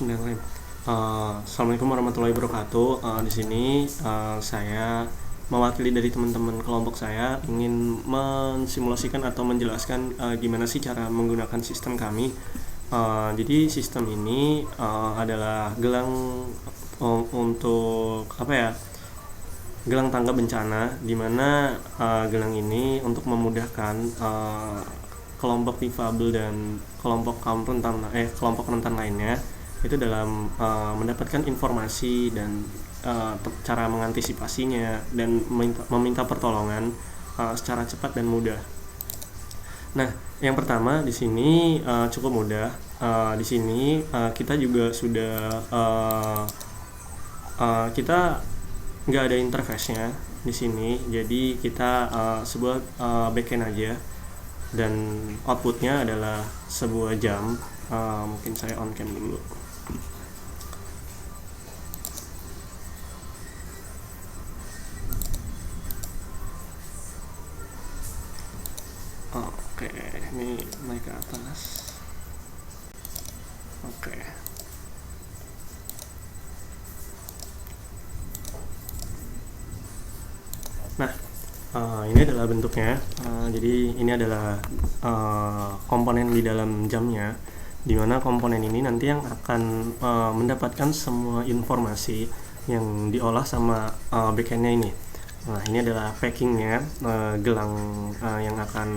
Bismillahirrahmanirrahim. Assalamualaikum warahmatullahi wabarakatuh. Di sini saya mewakili dari teman-teman kelompok saya ingin mensimulasikan atau menjelaskan gimana sih cara menggunakan sistem kami. Jadi sistem ini adalah gelang untuk apa ya? Gelang tangga bencana, di mana gelang ini untuk memudahkan kelompok difabel dan kelompok kelompok rentan lainnya itu dalam mendapatkan informasi dan cara mengantisipasinya dan meminta pertolongan secara cepat dan mudah. Nah, yang pertama di sini cukup mudah. Di sini kita juga sudah kita nggak ada interface-nya di sini, jadi kita sebuah backend aja dan outputnya adalah sebuah jam. Mungkin saya on cam dulu. Oke, ini naik ke atas. Oke. Nah, ini adalah bentuknya. Jadi ini adalah komponen di dalam jamnya, di mana komponen ini nanti yang akan mendapatkan semua informasi yang diolah sama backendnya ini. Nah, ini adalah packingnya gelang yang akan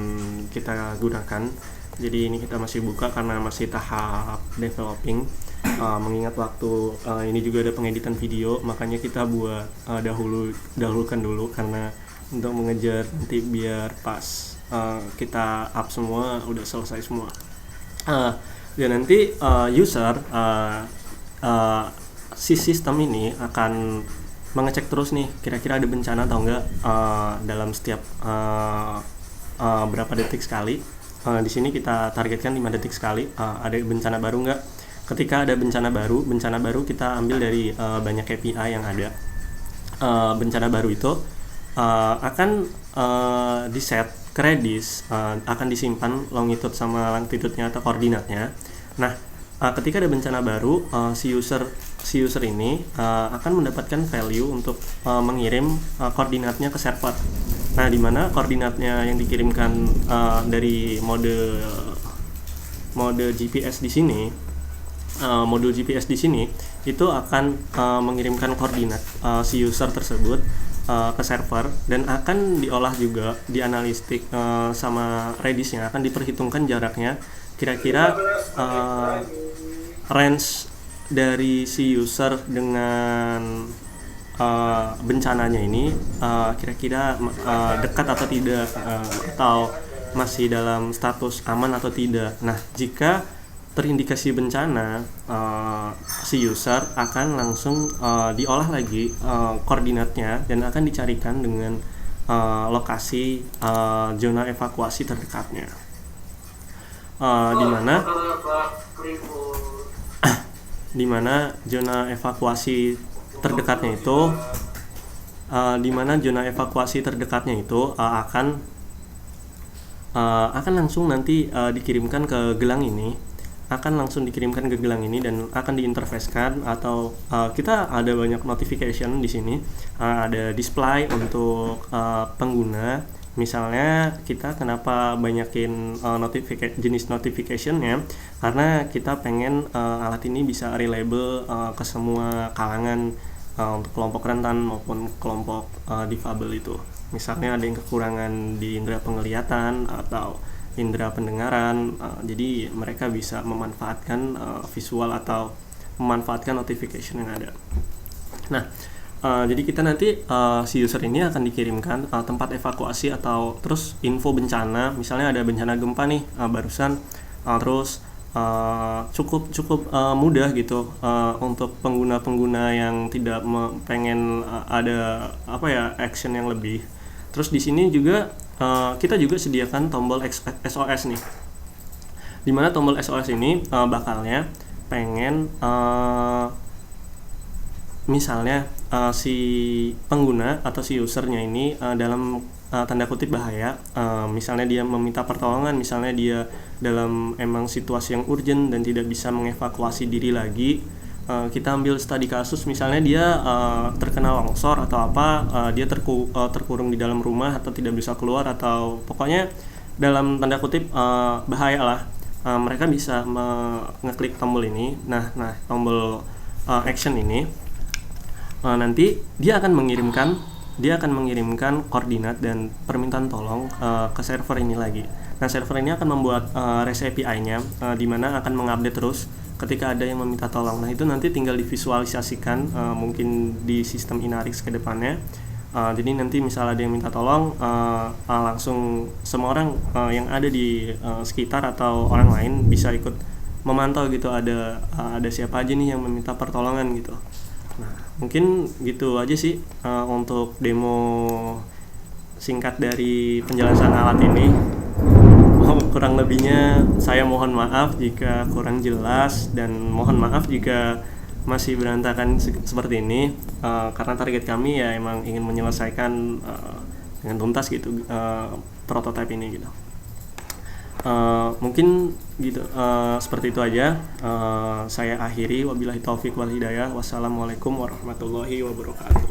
kita gunakan. Jadi ini kita masih buka karena masih tahap developing. Mengingat waktu ini juga ada pengeditan video, makanya kita buat dahulukan dulu karena untuk mengejar nanti biar pas kita up semua udah selesai semua. Dan nanti user si sistem ini akan mengecek terus nih kira-kira ada bencana atau enggak dalam setiap berapa detik sekali. Di sini kita targetkan 5 detik sekali ada bencana baru enggak. Ketika ada bencana baru kita ambil dari banyak KPI yang ada. Bencana baru itu akan di-set ke Redis, akan disimpan longitude sama latitude-nya atau koordinatnya. Nah, ketika ada bencana baru, si user ini akan mendapatkan value untuk mengirim koordinatnya ke server. Nah, di mana koordinatnya yang dikirimkan dari mode GPS di sini, modul GPS di sini itu akan mengirimkan koordinat si user tersebut ke server dan akan diolah juga di analistik sama Redis-nya, akan diperhitungkan jaraknya kira-kira range dari si user dengan bencananya ini kira-kira dekat atau tidak, atau masih dalam status aman atau tidak. Nah, jika terindikasi bencana, si user akan langsung diolah lagi koordinatnya dan akan dicarikan dengan lokasi zona evakuasi terdekatnya, di mana zona evakuasi terdekatnya itu akan langsung nanti dikirimkan ke gelang ini. Dan akan diinterfacekan atau kita ada banyak notification di sini. Ada display untuk pengguna. Misalnya kita kenapa banyakin jenis notification-nya, karena kita pengen alat ini bisa reliable ke semua kalangan, untuk kelompok rentan maupun kelompok difabel itu. Misalnya ada yang kekurangan di indera penglihatan atau indera pendengaran, jadi mereka bisa memanfaatkan visual atau memanfaatkan notification yang ada. Nah, jadi kita nanti si user ini akan dikirimkan tempat evakuasi atau terus info bencana. Misalnya ada bencana gempa nih barusan, terus cukup mudah gitu untuk pengguna yang tidak pengen ada action yang lebih. Terus di sini juga kita juga sediakan tombol SOS nih, dimana tombol SOS ini bakalnya pengen misalnya si pengguna atau si usernya ini dalam tanda kutip bahaya, misalnya dia meminta pertolongan, misalnya dia dalam emang situasi yang urgent dan tidak bisa mengevakuasi diri lagi, kita ambil studi kasus, misalnya dia terkena longsor atau apa, dia terkurung di dalam rumah atau tidak bisa keluar, atau pokoknya dalam tanda kutip bahaya lah. Mereka bisa ngeklik tombol ini, nah tombol action ini, nanti dia akan mengirimkan koordinat dan permintaan tolong ke server ini lagi. Nah, server ini akan membuat REST API-nya, di mana akan mengupdate terus ketika ada yang meminta tolong. Nah, itu nanti tinggal divisualisasikan mungkin di sistem Inarix ke depannya. Jadi nanti misalnya ada yang minta tolong, langsung semua orang yang ada di sekitar atau orang lain bisa ikut memantau gitu, ada siapa aja nih yang meminta pertolongan gitu. Nah, mungkin gitu aja sih untuk demo singkat dari penjelasan alat ini. Kurang lebihnya saya mohon maaf jika kurang jelas, dan mohon maaf jika masih berantakan seperti ini, karena target kami ya emang ingin menyelesaikan dengan tuntas gitu prototipe ini gitu. Mungkin gitu, seperti itu aja. Saya akhiri, wabillahi taufik wal hidayah. Wassalamualaikum warahmatullahi wabarakatuh.